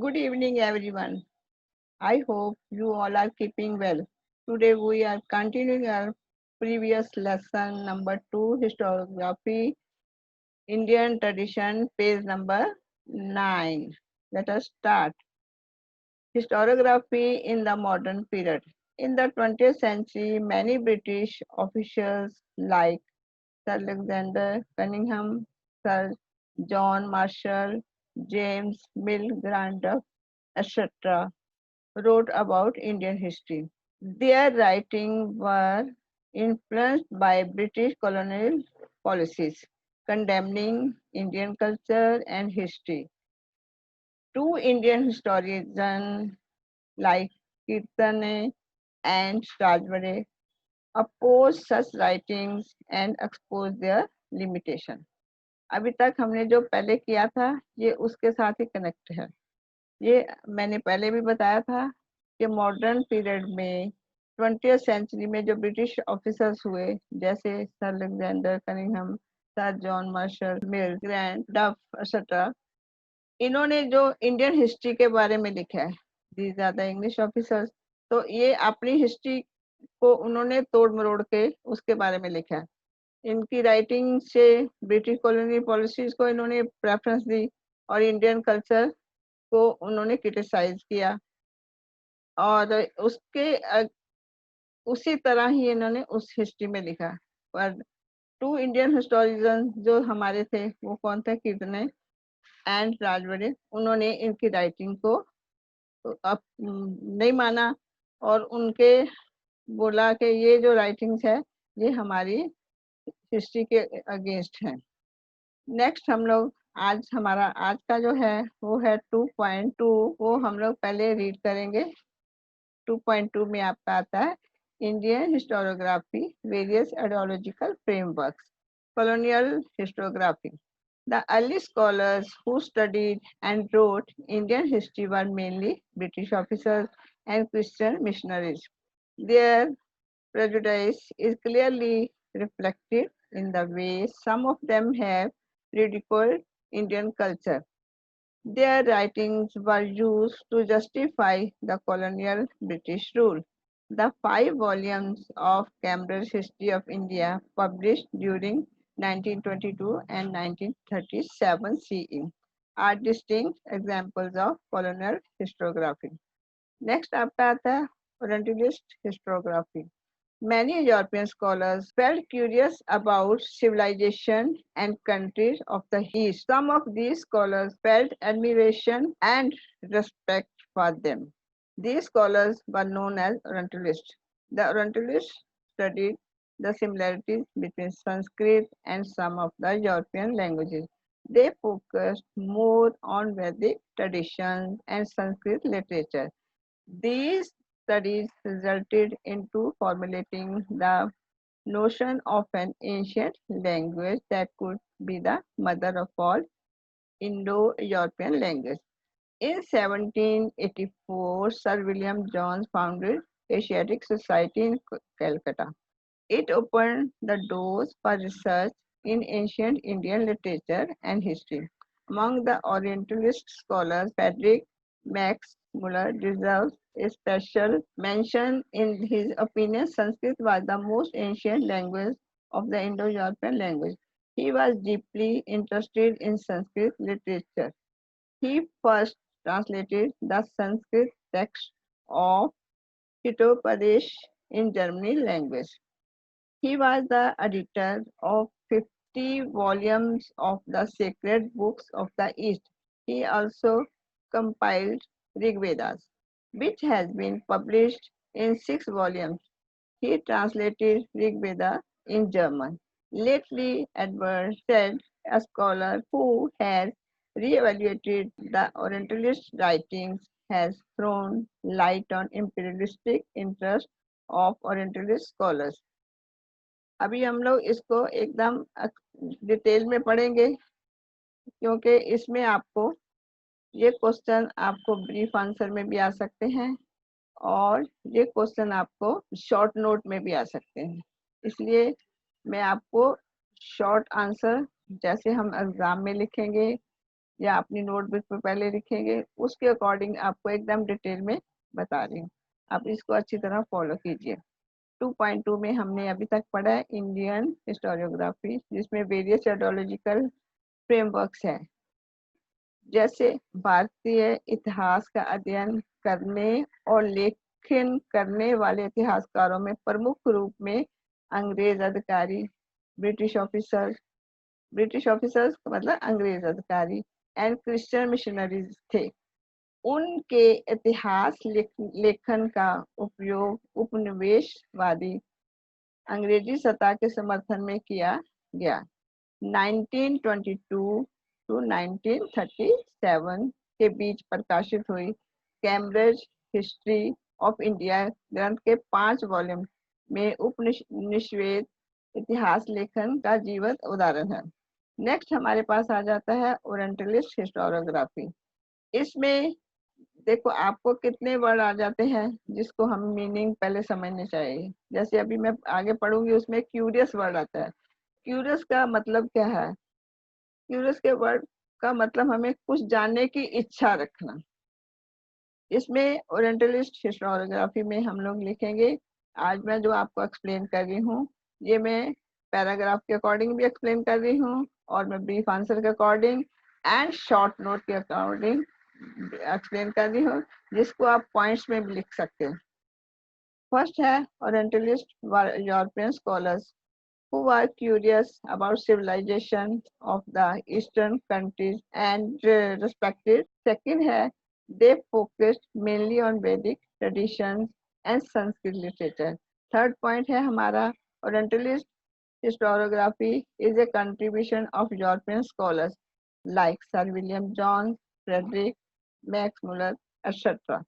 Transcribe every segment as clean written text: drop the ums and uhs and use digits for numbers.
Good evening, everyone. I hope you all are keeping well. Today we are continuing our previous lesson number 2, Historiography, Indian Tradition, page number 9. Let us start. Historiography in the modern period. In the 20th century, many British officials like Sir Alexander Cunningham, Sir John Marshall, James Mill Grandduff, etc., wrote about Indian history. Their writings were influenced by British colonial policies, condemning Indian culture and history. Two Indian historians like Kirtane and Rajvare opposed such writings and exposed their limitation. अभी तक हमने जो पहले किया था ये उसके साथ ही कनेक्ट है। ये मैंने पहले भी बताया था कि मॉडर्न पीरियड में 20th सेंचुरी में जो ब्रिटिश ऑफिसर्स हुए जैसे sir Alexander Cunningham, sir John Marshall, Mill Grant Duff etcetera, इन्होंने जो इंडियन हिस्ट्री के बारे में लिखा है, these are the English officers, तो ये अपनी हिस्ट्री को उन्होंने तोड़ मरोड़ के उसके बारे में लिखा है। इनकी राइटिंग से ब्रिटिश कॉलोनी पॉलिसीज को इन्होंने प्रेफरेंस दी और इंडियन कल्चर को उन्होंने क्रिटिसाइज किया और उसी तरह ही इन्होंने उस हिस्ट्री में लिखा। पर टू इंडियन हिस्टोरियन जो हमारे थे वो कौन थे, कितने एंड राजवड़े, उन्होंने इनकी राइटिंग को नहीं माना और उनके बोला कि ये जो राइटिंग्स है ये हमारी हिस्ट्री के अगेंस्ट है। नेक्स्ट हम लोग हमारा आज का जो है वो है 2.2, वो हम लोग पहले रीड करेंगे। 2.2 में आपका आता है Indian historiography, various ideological frameworks, colonial historiography. The early scholars who studied and wrote Indian history were mainly British officers and Christian missionaries. Their prejudice is clearly reflected in the way some of them have ridiculed Indian culture. Their writings were used to justify the colonial British rule. The 5 volumes of Cambridge History of India, published during 1922 and 1937 CE, are distinct examples of colonial historiography. Next आपका आता है Orientalist historiography. Many European scholars felt curious about civilization and countries of the East. Some of these scholars felt admiration and respect for them. These scholars were known as Orientalists. The Orientalists studied the similarities between Sanskrit and some of the European languages. They focused more on Vedic traditions and Sanskrit literature. These studies resulted into formulating the notion of an ancient language that could be the mother of all Indo-European languages. In 1784, Sir William Jones founded Asiatic Society in Calcutta. It opened the doors for research in ancient Indian literature and history. Among the Orientalist scholars, Frederick Max Muller deserves a special mention. In his opinion, Sanskrit was the most ancient language of the Indo-European language. He was deeply interested in Sanskrit literature. He first translated the Sanskrit text of Hitopadesh in German language. He was the editor of 50 volumes of the sacred books of the East. He also compiled Rig Vedas, which has been published in 6 volumes. He translated Rig Veda in German. Lately, Edward said, a scholar who has re-evaluated the Orientalist writings, has thrown light on imperialistic interest of Orientalist scholars. अभी हम लोग इसको एकदम detail में पढ़ेंगे क्योंकि इसमें आपको ये क्वेश्चन आपको ब्रीफ आंसर में भी आ सकते हैं और ये क्वेश्चन आपको शॉर्ट नोट में भी आ सकते हैं। इसलिए मैं आपको शॉर्ट आंसर जैसे हम एग्जाम में लिखेंगे या अपनी नोटबुक पे पहले लिखेंगे, उसके अकॉर्डिंग आपको एकदम डिटेल में बता रही हूँ। आप इसको अच्छी तरह फॉलो कीजिए। 2.2 में हमने अभी तक पढ़ा है इंडियन हिस्टोरियोग्राफी, जिसमें वेरियस एडोलॉजिकल फ्रेमवर्क्स है। जैसे भारतीय इतिहास का अध्ययन करने और लेखन करने वाले इतिहासकारों में प्रमुख रूप में अंग्रेज अधिकारी, ब्रिटिश ऑफिसर्स मतलब अंग्रेज अधिकारी एंड क्रिश्चियन मिशनरीज थे। उनके इतिहास लेखन का उपयोग उपनिवेशवादी अंग्रेजी सत्ता के समर्थन में किया गया। 1922 टू 1937 के बीच प्रकाशित हुई कैम्ब्रिज हिस्ट्री ऑफ इंडिया ग्रंथ के 5 वॉल्यूम में उपनिवेश इतिहास लेखन का जीवंत उदाहरण है। नेक्स्ट हमारे पास आ जाता है ओरिएंटलिस्ट हिस्टोरियोग्राफी। इसमें देखो आपको कितने वर्ड आ जाते हैं जिसको हम मीनिंग पहले समझने चाहिए। जैसे अभी मैं आगे पढ़ूंगी उसमें क्यूरियस वर्ड आता है। क्यूरियस का मतलब क्या है? क्यूरियस के वर्ड का मतलब हमें कुछ जानने की इच्छा रखना। इसमें ओरिएंटलिस्ट हिस्टोरियोग्राफी में हम लोग लिखेंगे, आज मैं जो आपको एक्सप्लेन कर रही हूँ ये मैं पैराग्राफ के अकॉर्डिंग भी एक्सप्लेन कर रही हूँ और मैं ब्रीफ आंसर के अकॉर्डिंग एंड शॉर्ट नोट के अकॉर्डिंग एक्सप्लेन कर रही हूँ, जिसको आप पॉइंट्स में भी लिख सकते हैं। फर्स्ट है orientalist European scholars who are curious about civilization of the eastern countries and respected. Second है they focused mainly on Vedic traditions and Sanskrit literature. Third point है हमारा Orientalist historiography is a contribution of European scholars like Sir William Jones, Frederick Max Muller, etc.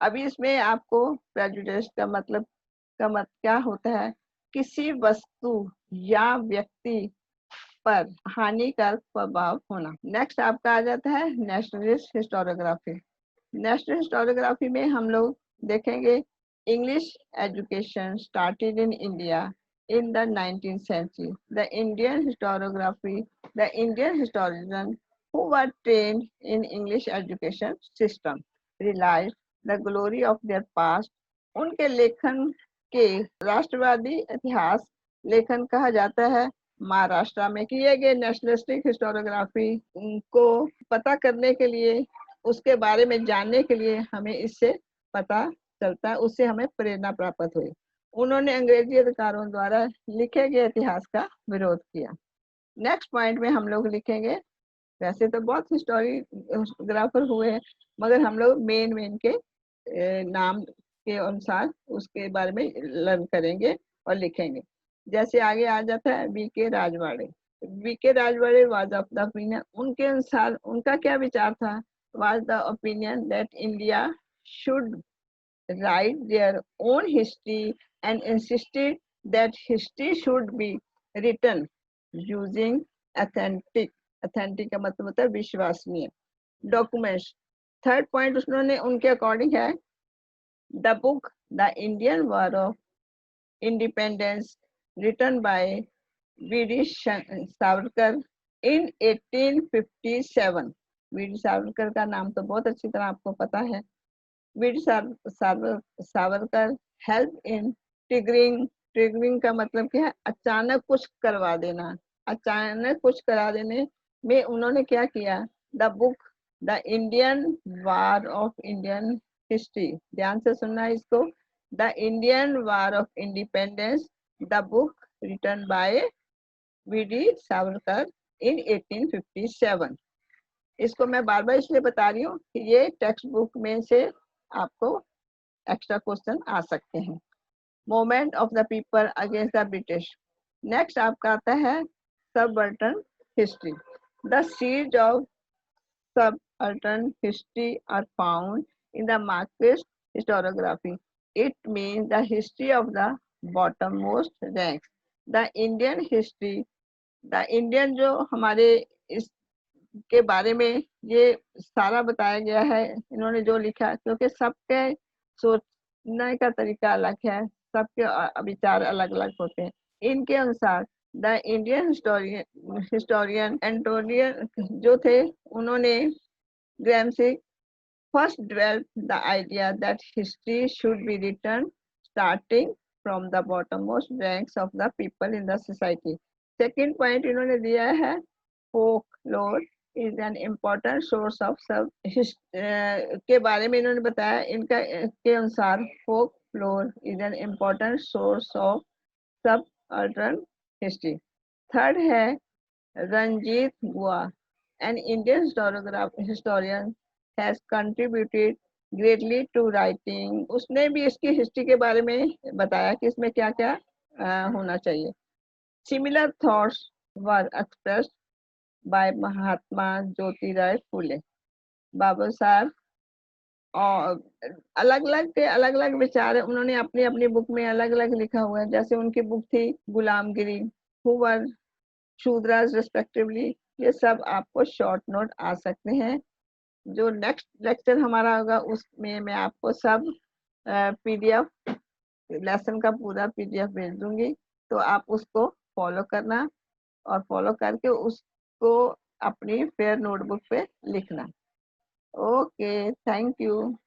अभी इसमें आपको prejudice का मतलब क्या होता है? किसी वस्तु या व्यक्ति पर हानिकारक प्रभाव होना। नेक्स्ट आपका आ जाता है नेशनलिस्ट हिस्टोरियोग्राफी। नेशनल हिस्टोरियोग्राफी में हम लोग देखेंगे English education started in India in the 19th century. The Indian historians who were trained in English education system realized the glory of their past. उनके लेखन के राष्ट्रवादी इतिहास लेखन कहा जाता है। महाराष्ट्र में किए गए नेशनलिस्टिक हिस्टोरियोग्राफी को पता करने के लिए, उसके बारे में जानने के लिए हमें इससे पता चलता है, उससे हमें प्रेरणा प्राप्त हुई। उन्होंने अंग्रेजी अधिकारों द्वारा लिखे गए इतिहास का विरोध किया। नेक्स्ट पॉइंट में हम लोग लिखेंगे, वैसे तो बहुत हिस्टोरियोग्राफर हुए हैं मगर हम लोग मेन के नाम के अनुसार उसके बारे में लर्न करेंगे और लिखेंगे। जैसे आगे आ जाता है VK. Rajwade. VK. Rajwade was of the opinion, उनके अनुसार उनका क्या विचार था? Was the opinion that India should write their own history and insisted that history should be written using authentic का मतलब होता है विश्वसनीय डॉक्यूमेंट्स। थर्ड पॉइंट उन्होंने उनके अकॉर्डिंग है the book the Indian war of independence written by V D. Savarkar in 1857। V D. Savarkar का नाम तो बहुत अच्छी तरह आपको पता है। Veer Savarkar help in triggering का मतलब क्या है? अचानक कुछ करवा देना। अचानक कुछ करा देने में उन्होंने क्या किया? The book the Indian war of Indian history, ध्यान से सुनना इसको, the Indian war of independence, the book written by V D. Savarkar in 1857। इसको मैं बार बार इसलिए बता रही हूँ कि ये टेक्स्ट बुक में से आपको एक्स्ट्रा क्वेश्चन आ सकते हैं। Movement of the people against the British. Next आपका आता है subaltern history. The seeds of subaltern history are found in the Marxist historiography. It means the history of the bottom most ranks. The Indian history, the Indian जो हमारे इस के बारे में ये सारा बताया गया है इन्होंने जो लिखा, क्योंकि सबके सोचने का तरीका अलग है, सबके विचार अलग अलग होते हैं। इनके अनुसार द इंडियन हिस्टोरियन एंटोनियन जो थे, उन्होंने ग्रैमसी first developed the idea that history should be written starting from the bottommost ranks of the people in the society. Second point इन्होंने दिया है folklore is an important source of सब के बारे में इन्होंने बताया, इनका के अनुसार folklore is an important source of subaltern history. Third है Ranjit Gua, an Indian historian, has contributed greatly to writing. उसने भी इसकी हिस्ट्री के बारे में बताया कि इसमें क्या क्या होना चाहिए. Similar thoughts were expressed by Mahatma Jyotirao Phule. बाबा साहब और अलग अलग विचार उन्होंने अपनी अपनी बुक में अलग अलग लिखा हुआ है. जैसे उनकी बुक थी गुलामगिरी, हु वर शूद्रास रेस्पेक्टिवली. ये सब आपको शॉर्ट नोट आ सकते हैं. जो नेक्स्ट लेक्चर हमारा होगा उसमें मैं आपको सब पीडीएफ लेसन का पूरा पीडीएफ भेज दूंगी, तो आप उसको फॉलो करना और फॉलो करके उसको अपनी फेयर नोटबुक पे लिखना. Okay, thank you.